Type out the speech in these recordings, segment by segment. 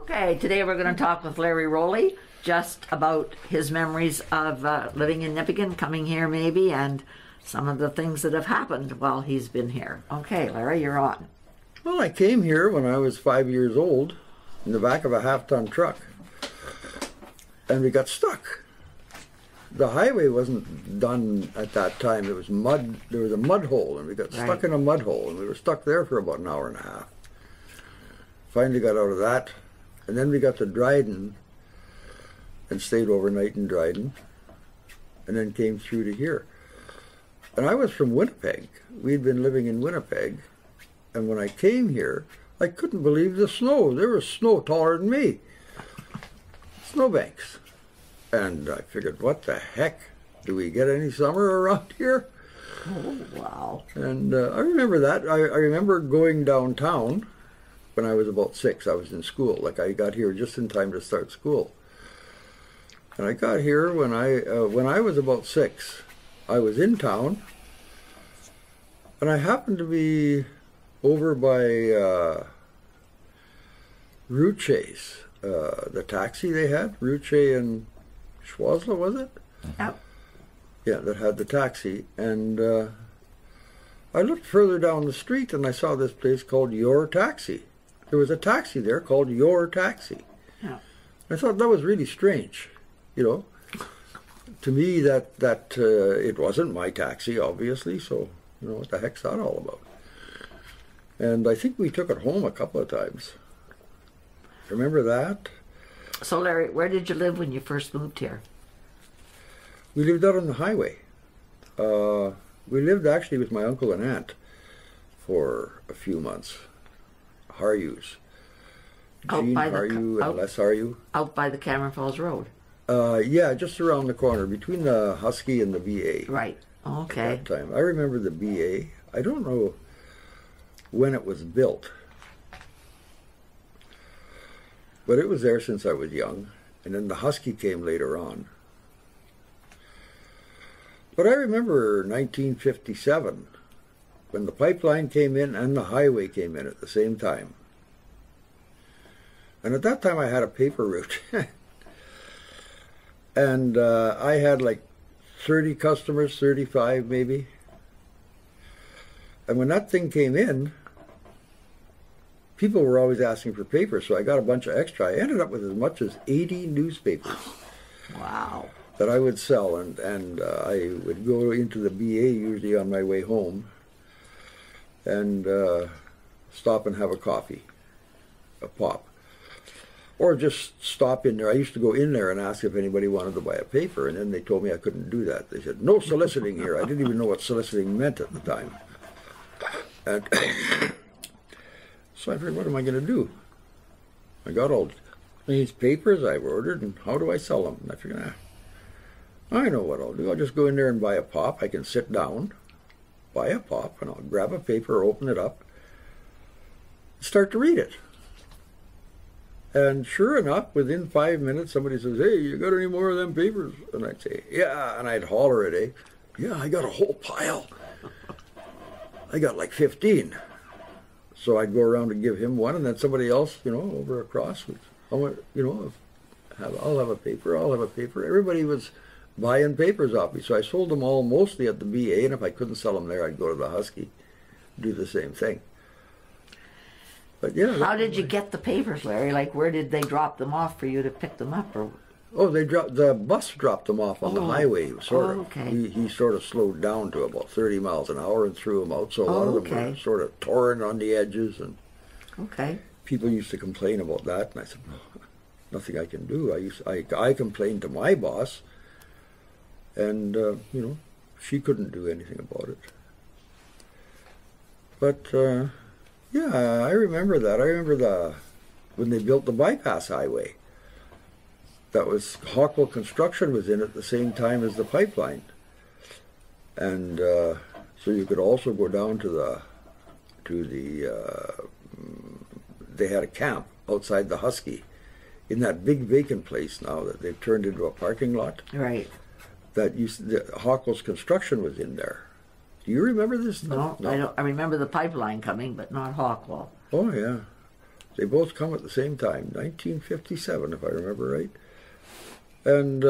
Okay, today we're going to talk with Larry Rowley just about his memories of living in Nipigon, coming here maybe, and some of the things that have happened while he's been here. Okay, Larry, you're on. Well, I came here when I was 5 years old in the back of a half-ton truck, and we got stuck. The highway wasn't done at that time. There was mud. There was a mud hole, and we got stuck in a mud hole, and we were stuck there for about an hour and a half. Finally got out of that, and then we got to Dryden and stayed overnight in Dryden, and then came through to here. And I was from Winnipeg. We'd been living in Winnipeg, and when I came here, I couldn't believe the snow. There was snow taller than me. Snowbanks. And I figured, what the heck? Do we get any summer around here? Oh, wow. And I remember that. I remember going downtown when I was about 6. I was in school. Like, I got here just in time to start school. And I got here when I was about 6. I was in town, and I happened to be over by Ruche's, the taxi they had, Ruche and Schwazla, was it? Yep. Yeah, that had the taxi. And I looked further down the street and I saw this place called Your Taxi. There was a taxi there called Your Taxi. Yeah. I thought that was really strange, you know. To me, that it wasn't my taxi, obviously, so, you know, what the heck's that all about? And I think we took it home a couple of times. Remember that? So, Larry, where did you live when you first moved here? We lived out on the highway. We lived actually with my uncle and aunt for a few months. Haryus. Gene Haryu and Les Haryu. Out by the Cameron Falls Road? Yeah, just around the corner, between the Husky and the BA. Right, okay. At that time. I remember the BA. I don't know when it was built, but it was there since I was young, and then the Husky came later on. But I remember 1957, when the pipeline came in and the highway came in at the same time. And at that time I had a paper route. And I had like 30 customers, 35 maybe. And when that thing came in, people were always asking for paper, so I got a bunch of extra. I ended up with as much as 80 newspapers. Wow. That I would sell, and I would go into the BA usually on my way home and stop and have a coffee, a pop. Or just stop in there. I used to go in there and ask if anybody wanted to buy a paper, and then they told me I couldn't do that. They said, no soliciting here. I didn't even know what soliciting meant at the time. And so I figured, what am I going to do? I got all these papers I've ordered, and how do I sell them? And I figured, I know what I'll do. I'll just go in there and buy a pop. I can sit down, buy a pop, and I'll grab a paper, open it up, and start to read it. And sure enough, within 5 minutes, somebody says, hey, you got any more of them papers? And I'd say, yeah, and I'd holler it, yeah, I got a whole pile. I got like 15. So I'd go around and give him one, and then somebody else, you know, over across, you know, I'll have a paper, I'll have a paper. Everybody was buying papers off me, so I sold them all mostly at the BA, and if I couldn't sell them there, I'd go to the Husky, do the same thing. But yeah. How did you get the papers, Larry? Like, where did they drop them off for you to pick them up? Or? Oh, the bus dropped them off on the highway, sort of. Okay. He sort of slowed down to about 30 miles an hour and threw them out, so a lot of them were sort of torn on the edges, and people used to complain about that, and I said, no, nothing I can do. I complained to my boss, and, you know, she couldn't do anything about it. But, yeah, I remember that. I remember when they built the bypass highway. That was, Hawkwell Construction was in at the same time as the pipeline. And so you could also go down to they had a camp outside the Husky in that big vacant place now that they've turned into a parking lot. Right. Hawkwell's Construction was in there. Do you remember this? No, I don't. I remember the pipeline coming, but not Hawkwell. Oh, yeah. They both come at the same time, 1957, if I remember right. And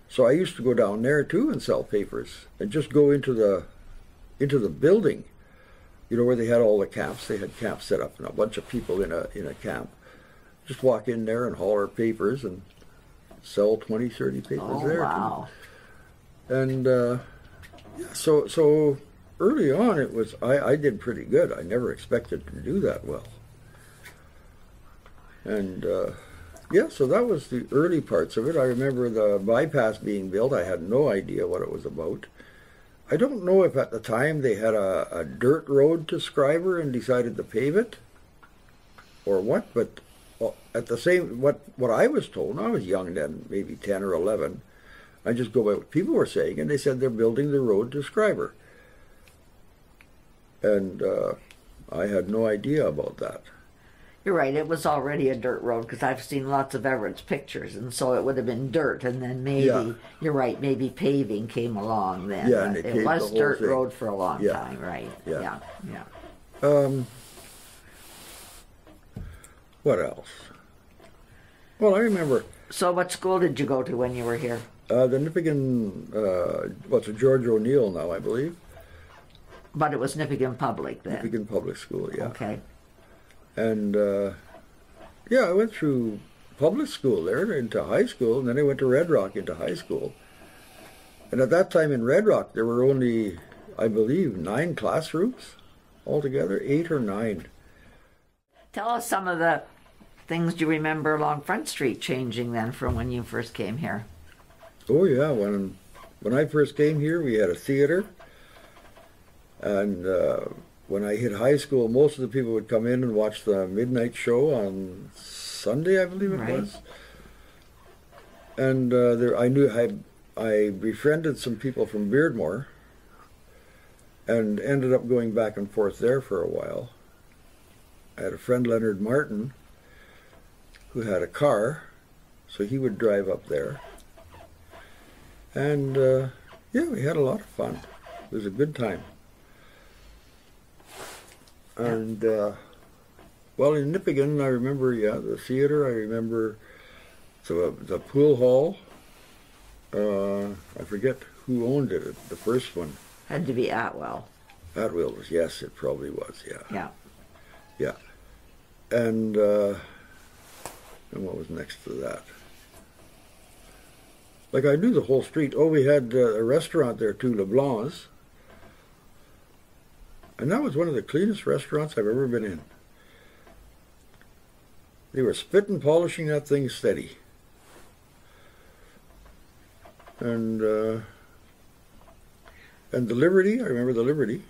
so I used to go down there too and sell papers, and just go into the building, you know, where they had all the camps. They had camps set up and a bunch of people in a camp. Just walk in there and haul our papers and sell 20, 30 papers there. Wow. Too. And yeah, so early on it was I did pretty good. I never expected to do that well. And yeah, so that was the early parts of it. I remember the bypass being built. I had no idea what it was about. I don't know if at the time they had a dirt road to Schreiber and decided to pave it or what, but at the same, what I was told, and I was young then, maybe 10 or 11, I just go by what people were saying, and they said they're building the road to Schreiber. And I had no idea about that. You're right, it was already a dirt road, because I've seen lots of Everett's pictures, and so it would have been dirt, and then maybe, Yeah. You're right, maybe paving came along then. Yeah, and but they it paved was the whole dirt thing. road for a long Yeah. time, right? Yeah. Yeah. What else? Well, I remember So what school did you go to when you were here? the Nipigon, what's it, George O'Neill now, I believe. But it was Nipigon Public then. Nipigon Public School, yeah. Okay. And yeah, I went through public school there into high school, and then I went to Red Rock into high school. And at that time in Red Rock, there were only, I believe, 9 classrooms altogether, 8 or 9. Tell us some of the things you remember along Front Street changing then from when you first came here. Oh yeah, when I first came here, we had a theater, and when I hit high school, most of the people would come in and watch the midnight show on Sunday, I believe it Right. was. And I befriended some people from Beardmore, and ended up going back and forth there for a while. I had a friend, Leonard Martin, who had a car, so he would drive up there. And yeah, we had a lot of fun. It was a good time. And well, in Nipigon, I remember, yeah, the theater. I remember the pool hall. I forget who owned it. The first one. Had to be Atwell. Atwell was, yes, it probably was. Yeah, Yeah. yeah. And what was next to that? Like, I knew the whole street. Oh, we had a restaurant there too, LeBlanc's. And that was one of the cleanest restaurants I've ever been in. They were spit and polishing that thing steady. And the Liberty, I remember the Liberty.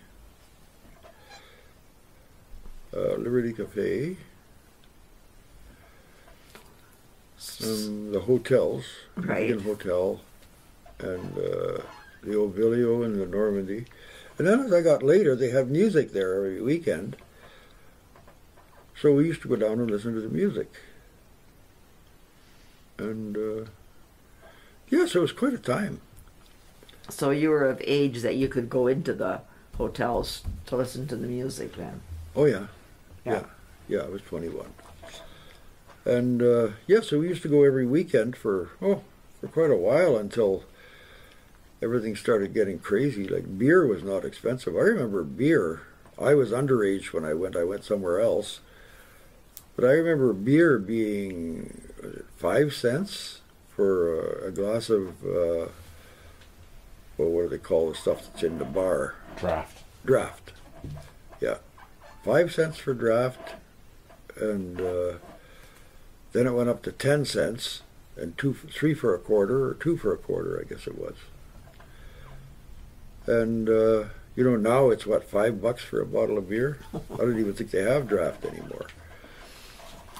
Liberty Cafe. The hotels, Right. the Hotel, and the Ovilio and the Normandy. And then as I got later, they have music there every weekend. So we used to go down and listen to the music. And yes, it was quite a time. So you were of age that you could go into the hotels to listen to the music then. Oh yeah, Yeah. yeah, I was 21. And yeah, so we used to go every weekend for quite a while until everything started getting crazy. Like, beer was not expensive. I remember beer. I was underage when I went somewhere else. But I remember beer being 5 cents for a glass of, well, what do they call the stuff that's in the bar? Draft. Yeah. 5 cents for draft. And then it went up to 10 cents. And 3 for a quarter, or 2 for a quarter, I guess it was. And, you know, now it's what, $5 for a bottle of beer? I don't even think they have draft anymore.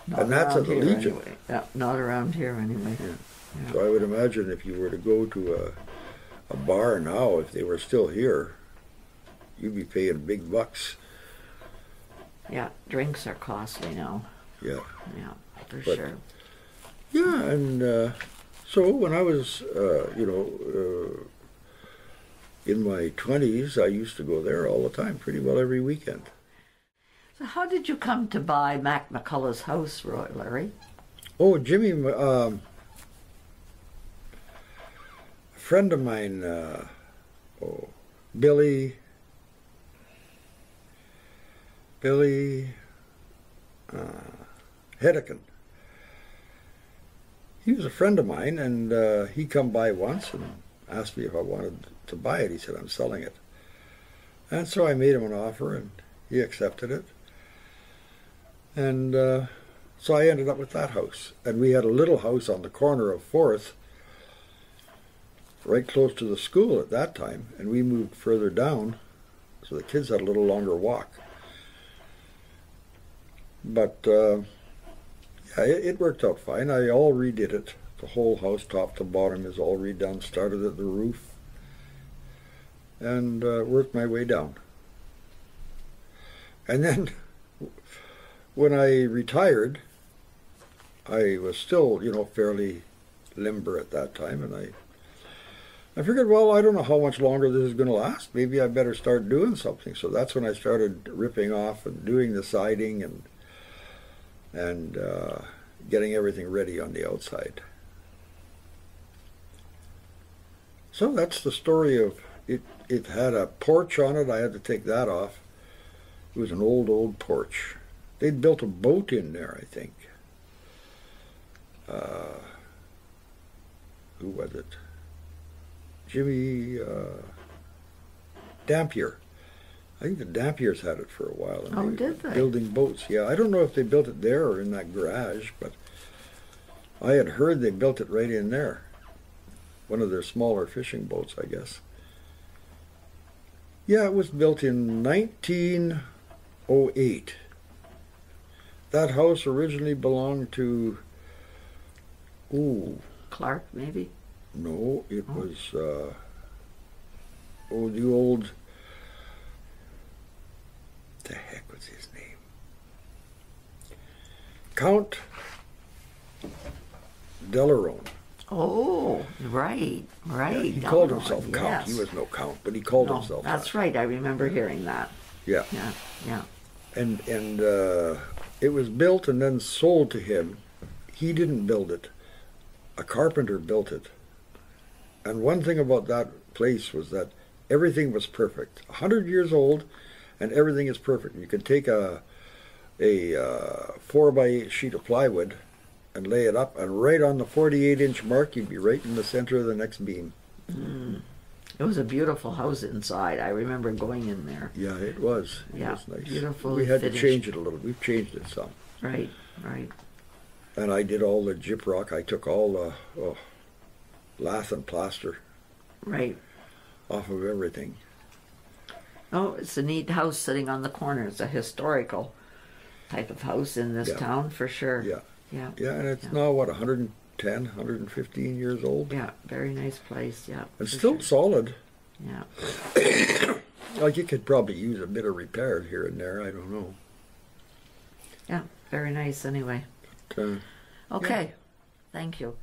Not And that's around at the here Legion. Anyway. Yeah, not around here anyway. Yeah. So I would imagine if you were to go to a bar now, if they were still here, you'd be paying big bucks. Yeah, drinks are costly now. Yeah. Yeah, for But- sure. Yeah, and so when I was, in my 20s, I used to go there all the time, pretty well every weekend. So how did you come to buy Mac McCullough's house, Larry? Oh, Jimmy, a friend of mine, Billy Hedekin. He was a friend of mine, and he come by once and asked me if I wanted to buy it. He said, I'm selling it. And so I made him an offer, and he accepted it. And so I ended up with that house. And we had a little house on the corner of 4th, right close to the school at that time, and we moved further down, so the kids had a little longer walk. But yeah, it worked out fine. I all redid it. The whole house, top to bottom, is all redone. Started at the roof and worked my way down. And then when I retired, I was still, fairly limber at that time, and I figured, well, I don't know how much longer this is going to last. Maybe I better start doing something. So that's when I started ripping off and doing the siding and getting everything ready on the outside. So that's the story of it. It had a porch on it. I had to take that off. It was an old porch. They'd built a boat in there, I think. Who was it? Jimmy Dampier. I think the Dampiers had it for a while. And Oh, did they? Building boats, yeah. I don't know if they built it there or in that garage, but I had heard they built it right in there. One of their smaller fishing boats, I guess. Yeah, it was built in 1908. That house originally belonged to, Clark, maybe? no, it was, the old, the heck was his name? Count Delarone. Oh, right. Yeah, he called Delarone, himself Count. yes. He was no Count, but he called No, himself that's that. right. I remember hearing that. Yeah. Yeah. And it was built and then sold to him. He didn't build it. A carpenter built it. And one thing about that place was that everything was perfect. 100 years old, and everything is perfect. You can take a 4x8 sheet of plywood and lay it up, and right on the 48-inch mark, you'd be right in the center of the next beam. It was a beautiful house inside. I remember going in there. Yeah, it was. It Yeah, was nice. beautiful We had finished. to change it a little. We've changed it some. Right. And I did all the gyprock. I took all the lath and plaster Right. off of everything. Oh, it's a neat house sitting on the corner. It's a historical type of house in this Yeah. town for sure. Yeah. Yeah. Yeah, and it's Yeah. now, 110, 115 years old. Yeah. Very nice place. Yeah. It's for still sure. solid. Yeah. Like, you could probably use a bit of repair here and there. I don't know. Yeah. Very nice anyway. But, Okay. Thank you.